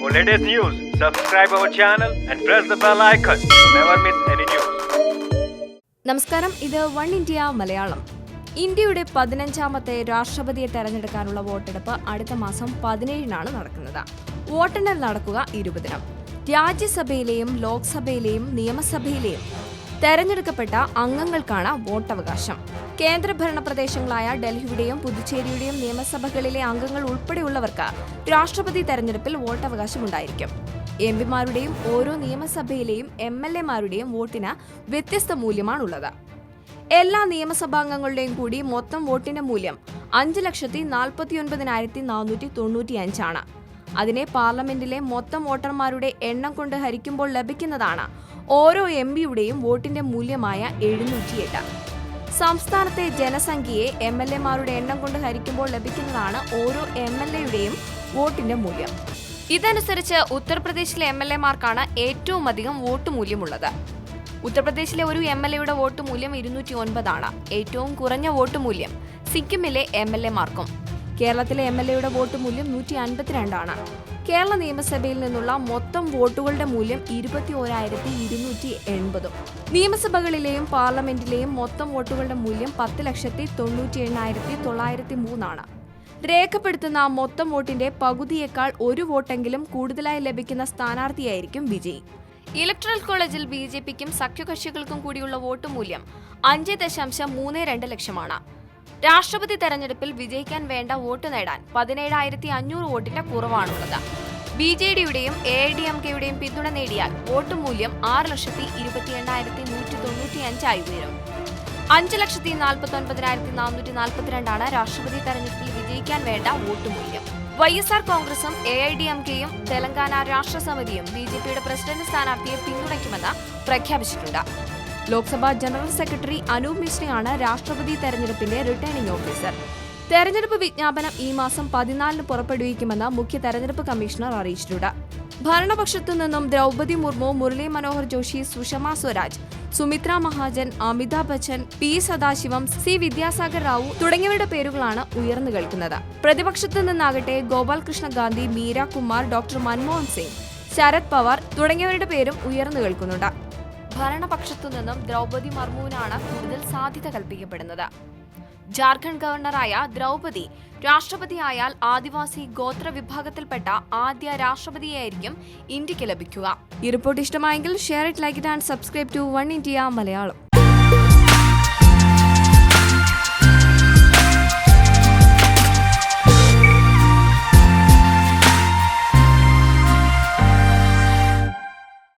For latest news, subscribe our channel and press the bell icon to never miss any news. നമസ്കാരം, ഇത് one India Malayalam. ഇന്ത്യയുടെ 15ാമത്തെ രാഷ്ട്രപതിയെ തെരഞ്ഞെടുക്കാനുള്ള വോട്ടെടുപ്പ് അടുത്ത മാസം 17-നാണ് നടക്കുന്നത്. വോട്ടെണ്ണൽ നടക്കുക 20-നും. രാജ്യസഭയിലെയും ലോക്സഭയിലെയും നിയമസഭയിലെയും തെരഞ്ഞെടുക്കപ്പെട്ട അംഗങ്ങൾക്കാണ് വോട്ടവകാശം. കേന്ദ്രഭരണ പ്രദേശങ്ങളായ ഡൽഹിയുടെയും പുതുച്ചേരിയുടെയും നിയമസഭകളിലെ അംഗങ്ങൾ ഉൾപ്പെടെയുള്ളവർക്ക് രാഷ്ട്രപതി തെരഞ്ഞെടുപ്പിൽ വോട്ടവകാശമുണ്ടായിരിക്കും. എംപിമാരുടെയും ഓരോ നിയമസഭയിലെയും MLA-മാരുടെയും വോട്ടിന് വ്യത്യസ്ത മൂല്യമാണുള്ളത്. എല്ലാ നിയമസഭാംഗങ്ങളുടെയും കൂടി മൊത്തം വോട്ടിന്റെ മൂല്യം 5,49,495 ആണ്. അതിനെ പാർലമെന്റിലെ മൊത്തം വോട്ടർമാരുടെ എണ്ണം കൊണ്ട് ഹരിക്കുമ്പോൾ ലഭിക്കുന്നതാണ് ഓരോ MPയുടെയും വോട്ടിന്റെ മൂല്യമായ 708. സംസ്ഥാനത്തെ ജനസംഖ്യയെ MLA-മാരുടെ എണ്ണം കൊണ്ട് ഹരിക്കുമ്പോൾ ലഭിക്കുന്നതാണ് ഓരോ MLA-യുടെയും വോട്ടിന്റെ മൂല്യം. ഇതനുസരിച്ച് ഉത്തർപ്രദേശിലെ MLA-മാർക്കാണ് ഏറ്റവും അധികം വോട്ട് മൂല്യമുള്ളത്. ഉത്തർപ്രദേശിലെ ഒരു MLA-യുടെ വോട്ട് മൂല്യം 209 ആണ്. ഏറ്റവും കുറഞ്ഞ വോട്ട് മൂല്യം സിക്കിമിലെ MLA-മാർക്കും. കേരളത്തിലെ MLA-യുടെ വോട്ട് മൂല്യം 152 ആണ്. കേരള നിയമസഭയിൽ നിന്നുള്ള മൊത്തം വോട്ടുകളുടെ മൂല്യം 21,280. നിയമസഭകളിലെയും പാർലമെന്റിലെയും മൊത്തം വോട്ടുകളുടെ മൂല്യം 10,97,903 ആണ്. രേഖപ്പെടുത്തുന്ന മൊത്തം വോട്ടിന്റെ പകുതിയേക്കാൾ ഒരു വോട്ടെങ്കിലും കൂടുതലായി ലഭിക്കുന്ന സ്ഥാനാർത്ഥിയായിരിക്കും വിജയി. ഇലക്ടറൽ കോളേജിൽ BJPക്കും സഖ്യകക്ഷികൾക്കും കൂടിയുള്ള വോട്ട് മൂല്യം 5.32 ലക്ഷമാണ്. രാഷ്ട്രപതി തെരഞ്ഞെടുപ്പിൽ വിജയിക്കാൻ വേണ്ട വോട്ട് നേടാൻ 17,500 വോട്ടിന്റെ കുറവാണുള്ളത്. BJDയുടെയും AIADMKയുടെയും പിന്തുണ നേടിയാൽ വോട്ട് മൂല്യം 6,28,195 ആയി ഉയരും. 5,49,442 ആണ് രാഷ്ട്രപതി തെരഞ്ഞെടുപ്പിൽ വിജയിക്കാൻ വേണ്ട വോട്ട് മൂല്യം. YSR കോൺഗ്രസും AIADMKയും തെലങ്കാന രാഷ്ട്ര സമിതിയും BJPയുടെ പ്രസിഡന്റ് സ്ഥാനാർത്ഥിയെ പിന്തുണയ്ക്കുമെന്ന് പ്രഖ്യാപിച്ചിട്ടുണ്ട്. ലോക്സഭാ ജനറൽ സെക്രട്ടറി അനൂപ് മിശ്രയാണ് രാഷ്ട്രപതി തെരഞ്ഞെടുപ്പിന്റെ റിട്ടേണിംഗ് ഓഫീസർ. തെരഞ്ഞെടുപ്പ് വിജ്ഞാപനം ഈ മാസം 14-ന് പുറപ്പെടുവിക്കുമെന്ന് മുഖ്യ തെരഞ്ഞെടുപ്പ് കമ്മീഷണർ അറിയിച്ചിട്ടുണ്ട്. ഭരണപക്ഷത്തു നിന്നും ദ്രൗപദി മുർമു, മുരളി മനോഹർ ജോഷി, സുഷമ സ്വരാജ്, സുമിത്ര മഹാജൻ, അമിതാഭ് ബച്ചൻ, P. സദാശിവം, C. വിദ്യാസാഗർ റാവു തുടങ്ങിയവരുടെ പേരുകളാണ് ഉയർന്നു കേൾക്കുന്നത്. പ്രതിപക്ഷത്തു നിന്നാകട്ടെ ഗോപാൽകൃഷ്ണ ഗാന്ധി, മീര കുമാർ, ഡോക്ടർ മൻമോഹൻ സിംഗ്, ശരത് പവാർ തുടങ്ങിയവരുടെ പേരും ഉയർന്നു കേൾക്കുന്നുണ്ട്. ഭരണപക്ഷത്തു നിന്നും ദ്രൗപദി മുർമുവിനാണ് കൂടുതൽ സാധ്യത കൽപ്പിക്കപ്പെടുന്നത്. ജാർഖണ്ഡ് ഗവർണറായ ദ്രൗപദി രാഷ്ട്രപതിയായാൽ ആദിവാസി ഗോത്ര വിഭാഗത്തിൽപ്പെട്ട ആദ്യ രാഷ്ട്രപതിയായിരിക്കും ഇന്ത്യക്ക് ലഭിക്കുക. ഈ റിപ്പോർട്ട് ഇഷ്ടമായെങ്കിൽ share it, like it and subscribe to one India Malayalam.